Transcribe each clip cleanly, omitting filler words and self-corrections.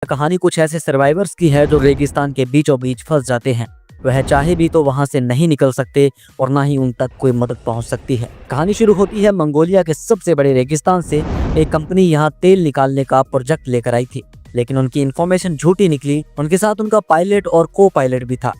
कहानी कुछ ऐसे सर्वाइवर्स की है जो रेगिस्तान के बीचों बीच फंस जाते हैं। वह चाहे भी तो वहां से नहीं निकल सकते और ना ही उन तक कोई मदद पहुंच सकती है। कहानी शुरू होती है मंगोलिया के सबसे बड़े रेगिस्तान से। एक कंपनी यहां तेल निकालने का प्रोजेक्ट लेकर आई थी, लेकिन उनकी इन्फॉर्मेशन झूठी निकली। उनके साथ उनका पायलट और को पायलट भी था।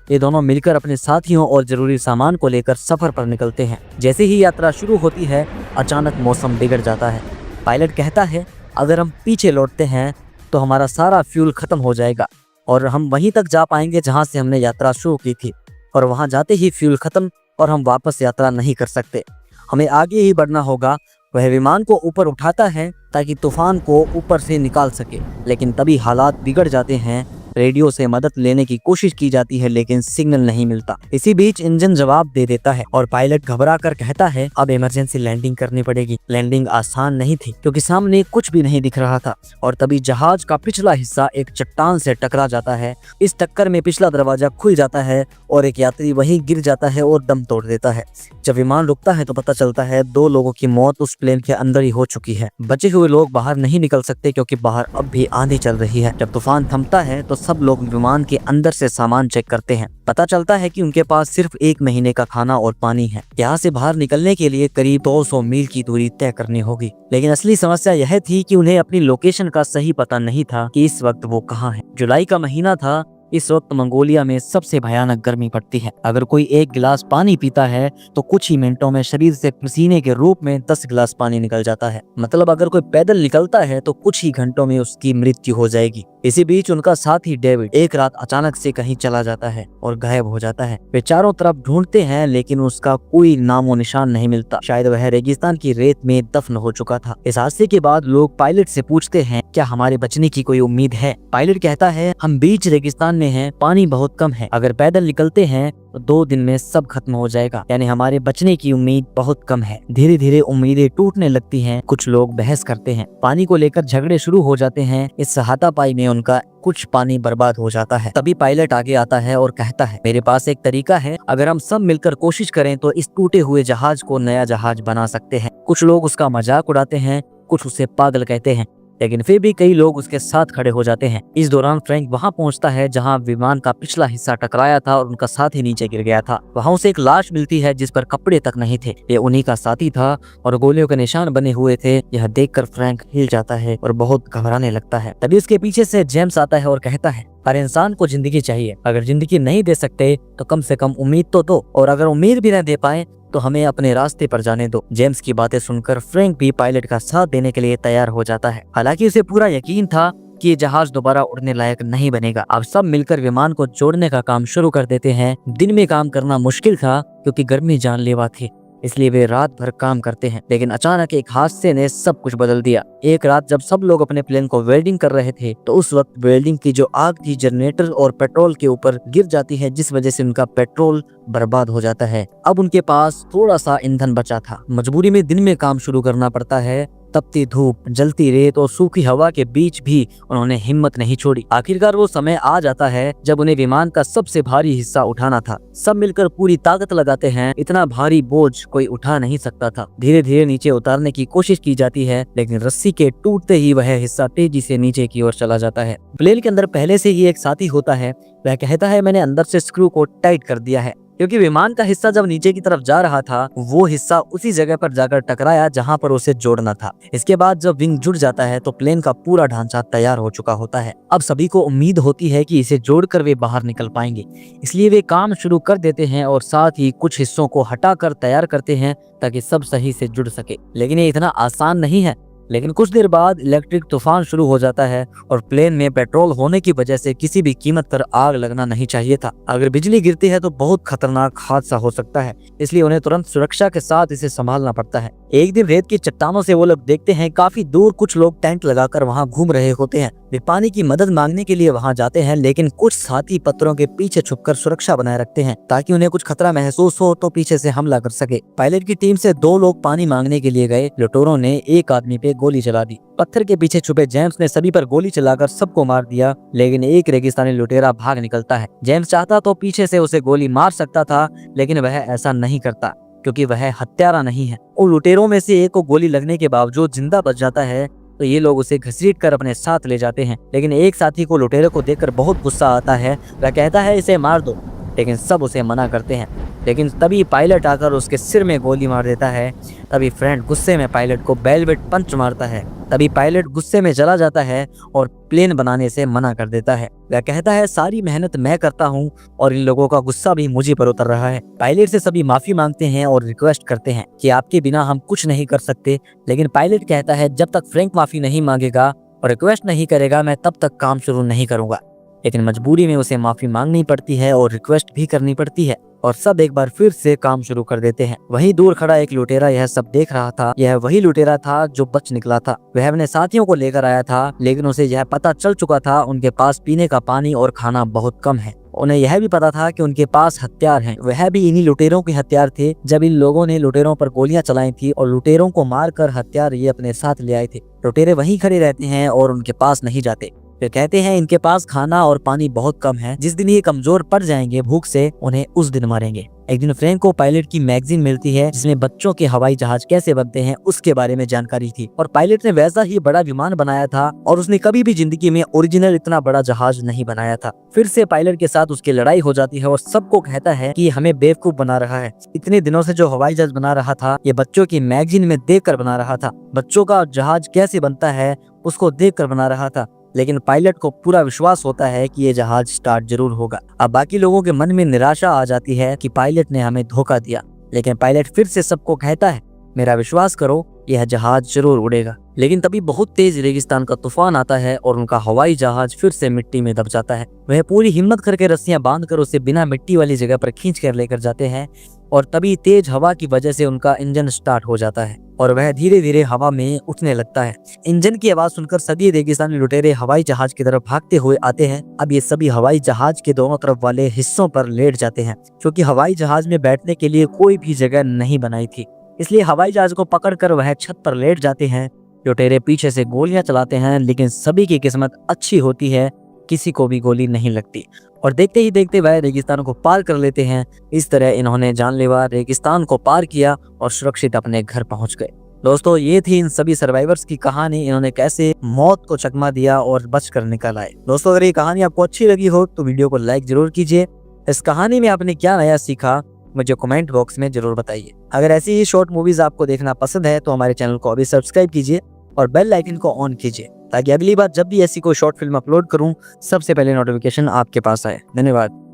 ये दोनों मिलकर अपने साथियों और जरूरी सामान को लेकर सफर पर निकलते हैं। जैसे ही यात्रा शुरू होती है, अचानक मौसम बिगड़ जाता है। पायलट कहता है, अगर हम पीछे लौटते हैं तो हमारा सारा फ्यूल खत्म हो जाएगा और हम वहीं तक जा पाएंगे जहां से हमने यात्रा शुरू की थी, और वहां जाते ही फ्यूल खत्म और हम वापस यात्रा नहीं कर सकते। हमें आगे ही बढ़ना होगा। वह विमान को ऊपर उठाता है ताकि तूफान को ऊपर से निकाल सके, लेकिन तभी हालात बिगड़ जाते हैं। रेडियो से मदद लेने की कोशिश की जाती है, लेकिन सिग्नल नहीं मिलता। इसी बीच इंजन जवाब दे देता है और पायलट घबरा कर कहता है, अब इमरजेंसी लैंडिंग करनी पड़ेगी। लैंडिंग आसान नहीं थी क्योंकि सामने कुछ भी नहीं दिख रहा था, और तभी जहाज का पिछला हिस्सा एक चट्टान से टकरा जाता है। इस टक्कर में पिछला दरवाजा खुल जाता है और एक यात्री वहीं गिर जाता है और दम तोड़ देता है। जब विमान रुकता है तो पता चलता है 2 लोगों की मौत उस प्लेन के अंदर ही हो चुकी है। बचे हुए लोग बाहर नहीं निकल सकते क्योंकि बाहर अब भी आंधी चल रही है। जब तूफान थमता है तो सब लोग विमान के अंदर से सामान चेक करते हैं। पता चलता है कि उनके पास सिर्फ 1 महीने का खाना और पानी है। यहाँ से बाहर निकलने के लिए करीब 200 मील की दूरी तय करनी होगी। लेकिन असली समस्या यह थी कि उन्हें अपनी लोकेशन का सही पता नहीं था कि इस वक्त वो कहाँ है। जुलाई का महीना था। इस वक्त मंगोलिया में सबसे भयानक गर्मी पड़ती है। अगर कोई 1 गिलास पानी पीता है तो कुछ ही मिनटों में शरीर से पसीने के रूप में 10 गिलास पानी निकल जाता है। मतलब अगर कोई पैदल निकलता है तो कुछ ही घंटों में उसकी मृत्यु हो जाएगी। इसी बीच उनका साथी डेविड एक रात अचानक से कहीं चला जाता है और गायब हो जाता है। वे चारों तरफ ढूंढते हैं, लेकिन उसका कोई नामो निशान नहीं मिलता। शायद वह रेगिस्तान की रेत में दफन हो चुका था। इस हादसे के बाद लोग पायलट से पूछते हैं, क्या हमारे बचने की कोई उम्मीद है? पायलट कहता है, हम बीच रेगिस्तान में हैं, पानी बहुत कम है। अगर पैदल निकलते हैं तो 2 दिन में सब खत्म हो जाएगा, यानी हमारे बचने की उम्मीद बहुत कम है। धीरे धीरे उम्मीदें टूटने लगती हैं। कुछ लोग बहस करते हैं, पानी को लेकर झगड़े शुरू हो जाते हैं। इस हाथापाई में उनका कुछ पानी बर्बाद हो जाता है। तभी पायलट आगे आता है और कहता है, मेरे पास एक तरीका है। अगर हम सब मिलकर कोशिश करें तो इस टूटे हुए जहाज को नया जहाज बना सकते हैं। कुछ लोग उसका मजाक उड़ाते हैं, कुछ उसे पागल कहते हैं, लेकिन फिर भी कई लोग उसके साथ खड़े हो जाते हैं। इस दौरान फ्रैंक वहां पहुंचता है जहां विमान का पिछला हिस्सा टकराया था और उनका साथी नीचे गिर गया था। वहां उसे एक लाश मिलती है जिस पर कपड़े तक नहीं थे। ये उन्हीं का साथी था और गोलियों के निशान बने हुए थे। यह देखकर फ्रैंक हिल जाता है और बहुत घबराने लगता है। तभी उसके पीछे से जेम्स आता है और कहता है, हर इंसान को जिंदगी चाहिए। अगर जिंदगी नहीं दे सकते तो कम से कम उम्मीद तो दो, और अगर उम्मीद भी न दे पाए तो हमें अपने रास्ते पर जाने दो। जेम्स की बातें सुनकर फ्रैंक भी पायलट का साथ देने के लिए तैयार हो जाता है। हालांकि उसे पूरा यकीन था कि ये जहाज दोबारा उड़ने लायक नहीं बनेगा। अब सब मिलकर विमान को जोड़ने का काम शुरू कर देते हैं। दिन में काम करना मुश्किल था क्योंकि गर्मी जानलेवा थी, इसलिए वे रात भर काम करते हैं। लेकिन अचानक एक हादसे ने सब कुछ बदल दिया। एक रात जब सब लोग अपने प्लेन को वेल्डिंग कर रहे थे तो उस वक्त वेल्डिंग की जो आग थी जनरेटर और पेट्रोल के ऊपर गिर जाती है, जिस वजह से उनका पेट्रोल बर्बाद हो जाता है। अब उनके पास थोड़ा सा ईंधन बचा था। मजबूरी में दिन में काम शुरू करना पड़ता है। तपती धूप, जलती रेत और सूखी हवा के बीच भी उन्होंने हिम्मत नहीं छोड़ी। आखिरकार वो समय आ जाता है जब उन्हें विमान का सबसे भारी हिस्सा उठाना था। सब मिलकर पूरी ताकत लगाते हैं। इतना भारी बोझ कोई उठा नहीं सकता था। धीरे धीरे नीचे उतारने की कोशिश की जाती है, लेकिन रस्सी के टूटते ही वह हिस्सा तेजी से नीचे की ओर चला जाता है। प्लेन के अंदर पहले से ही एक साथी होता है। वह कहता है, मैंने अंदर से स्क्रू को टाइट कर दिया है, क्योंकि विमान का हिस्सा जब नीचे की तरफ जा रहा था वो हिस्सा उसी जगह पर जाकर टकराया जहां पर उसे जोड़ना था। इसके बाद जब विंग जुड़ जाता है तो प्लेन का पूरा ढांचा तैयार हो चुका होता है। अब सभी को उम्मीद होती है कि इसे जोड़कर वे बाहर निकल पाएंगे, इसलिए वे काम शुरू कर देते हैं और साथ ही कुछ हिस्सों को हटाकर तैयार करते हैं ताकि सब सही से जुड़ सके। लेकिन ये इतना आसान नहीं है। लेकिन कुछ देर बाद इलेक्ट्रिक तूफान शुरू हो जाता है और प्लेन में पेट्रोल होने की वजह से किसी भी कीमत पर आग लगना नहीं चाहिए था। अगर बिजली गिरती है तो बहुत खतरनाक हादसा हो सकता है, इसलिए उन्हें तुरंत सुरक्षा के साथ इसे संभालना पड़ता है। एक दिन रेत की चट्टानों से वो लोग देखते हैं काफी दूर कुछ लोग टेंट लगाकर वहाँ घूम रहे होते हैं। वे पानी की मदद मांगने के लिए वहाँ जाते हैं, लेकिन कुछ साथी पत्थरों के पीछे छुपकर सुरक्षा बनाए रखते हैं ताकि उन्हें कुछ खतरा महसूस हो तो पीछे से हमला कर सके। पायलट की टीम से 2 लोग पानी मांगने के लिए गए। लुटेरों ने एक आदमी पे गोली चला दी। पत्थर के पीछे छुपे जेम्स ने सभी पर गोली चलाकर सबको मार दिया, लेकिन एक रेगिस्तानी लुटेरा भाग निकलता है। जेम्स चाहता तो पीछे से उसे गोली मार सकता था, लेकिन वह ऐसा नहीं करता क्योंकि वह हत्यारा नहीं है। उन लुटेरों में से एक को गोली लगने के बावजूद जिंदा बच जाता है, तो ये लोग उसे घसीट कर अपने साथ ले जाते हैं। लेकिन एक साथी को लुटेरे को देखकर बहुत गुस्सा आता है। वह कहता है इसे मार दो, लेकिन सब उसे मना करते हैं। लेकिन तभी पायलट आकर उसके सिर में गोली मार देता है। तभी फ्रेंड गुस्से में पायलट को वेलवेट पंच मारता है। तभी पायलट गुस्से में चला जाता है और प्लेन बनाने से मना कर देता है। वह कहता है सारी मेहनत मैं करता हूँ और इन लोगों का गुस्सा भी मुझे पर उतर रहा है। पायलट से सभी माफी मांगते हैं और रिक्वेस्ट करते हैं कि आपके बिना हम कुछ नहीं कर सकते। लेकिन पायलट कहता है जब तक फ्रैंक माफी नहीं मांगेगा और रिक्वेस्ट नहीं करेगा मैं तब तक काम शुरू नहीं करूंगा। लेकिन मजबूरी में उसे माफी मांगनी पड़ती है और रिक्वेस्ट भी करनी पड़ती है और सब एक बार फिर से काम शुरू कर देते हैं। वहीं दूर खड़ा एक लुटेरा यह सब देख रहा था। यह वही लुटेरा था जो बच निकला था। वह अपने साथियों को लेकर आया था, लेकिन उसे यह पता चल चुका था उनके पास पीने का पानी और खाना बहुत कम है। उन्हें यह भी पता था कि उनके पास हथियार हैं। वह भी इन्हीं लुटेरों के हथियार थे। जब इन लोगों ने लुटेरों पर गोलियां चलाई थी और लुटेरों को मारकर हथियार ये अपने साथ ले आए थे। लुटेरे वहीं खड़े रहते हैं और उनके पास नहीं जाते। वे कहते हैं इनके पास खाना और पानी बहुत कम है। जिस दिन ये कमजोर पड़ जाएंगे भूख से उन्हें उस दिन मारेंगे। एक दिन फ्रैंक को पायलट की मैगजीन मिलती है जिसमें बच्चों के हवाई जहाज कैसे बनते हैं उसके बारे में जानकारी थी और पायलट ने वैसा ही बड़ा विमान बनाया था और उसने कभी भी जिंदगी में ओरिजिनल इतना बड़ा जहाज नहीं बनाया था। फिर से पायलट के साथ उसकी लड़ाई हो जाती है और सबको कहता है कि हमें बेवकूफ बना रहा है। इतने दिनों से जो हवाई जहाज बना रहा था ये बच्चों की मैगजीन में देख कर बना रहा था। बच्चों का जहाज कैसे बनता है उसको देख कर बना रहा था। लेकिन पायलट को पूरा विश्वास होता है कि ये जहाज स्टार्ट जरूर होगा। अब बाकी लोगों के मन में निराशा आ जाती है कि पायलट ने हमें धोखा दिया। लेकिन पायलट फिर से सबको कहता है मेरा विश्वास करो यह जहाज जरूर उड़ेगा। लेकिन तभी बहुत तेज रेगिस्तान का तूफान आता है और उनका हवाई जहाज फिर से मिट्टी में दब जाता है। वह पूरी हिम्मत करके रस्सियां बांधकर उसे बिना मिट्टी वाली जगह पर खींच कर लेकर जाते हैं और तभी तेज हवा की वजह से उनका इंजन स्टार्ट हो जाता है और वह धीरे धीरे हवा में उठने लगता है। इंजन की आवाज सुनकर सभी रेगिस्तानी लुटेरे हवाई जहाज की तरफ भागते हुए आते हैं। अब ये सभी हवाई जहाज के दोनों तरफ वाले हिस्सों पर लेट जाते हैं क्योंकि हवाई जहाज में बैठने के लिए कोई भी जगह नहीं बनाई थी। इसलिए हवाई जहाज को पकड़कर वह छत पर लेट जाते हैं। लुटेरे पीछे से गोलियां चलाते हैं लेकिन सभी की किस्मत अच्छी होती है, किसी को भी गोली नहीं लगती और देखते ही देखते वह रेगिस्तान को पार कर लेते हैं। इस तरह इन्होंने जानलेवा रेगिस्तान को पार किया और सुरक्षित अपने घर पहुंच गए। दोस्तों ये थी इन सभी सर्वाइवर्स की कहानी। इन्होंने कैसे मौत को चकमा दिया और बच कर निकल आए। दोस्तों अगर ये कहानी आपको अच्छी लगी हो तो वीडियो को लाइक जरूर कीजिए। इस कहानी में आपने क्या नया सीखा मुझे कमेंट बॉक्स में जरूर बताइए। अगर ऐसी ही शॉर्ट मूवीज आपको देखना पसंद है तो हमारे चैनल को अभी सब्सक्राइब कीजिए और बेल आइकन को ऑन कीजिए ताकि अगली बार जब भी ऐसी कोई शॉर्ट फिल्म अपलोड करूं सबसे पहले नोटिफिकेशन आपके पास आए। धन्यवाद।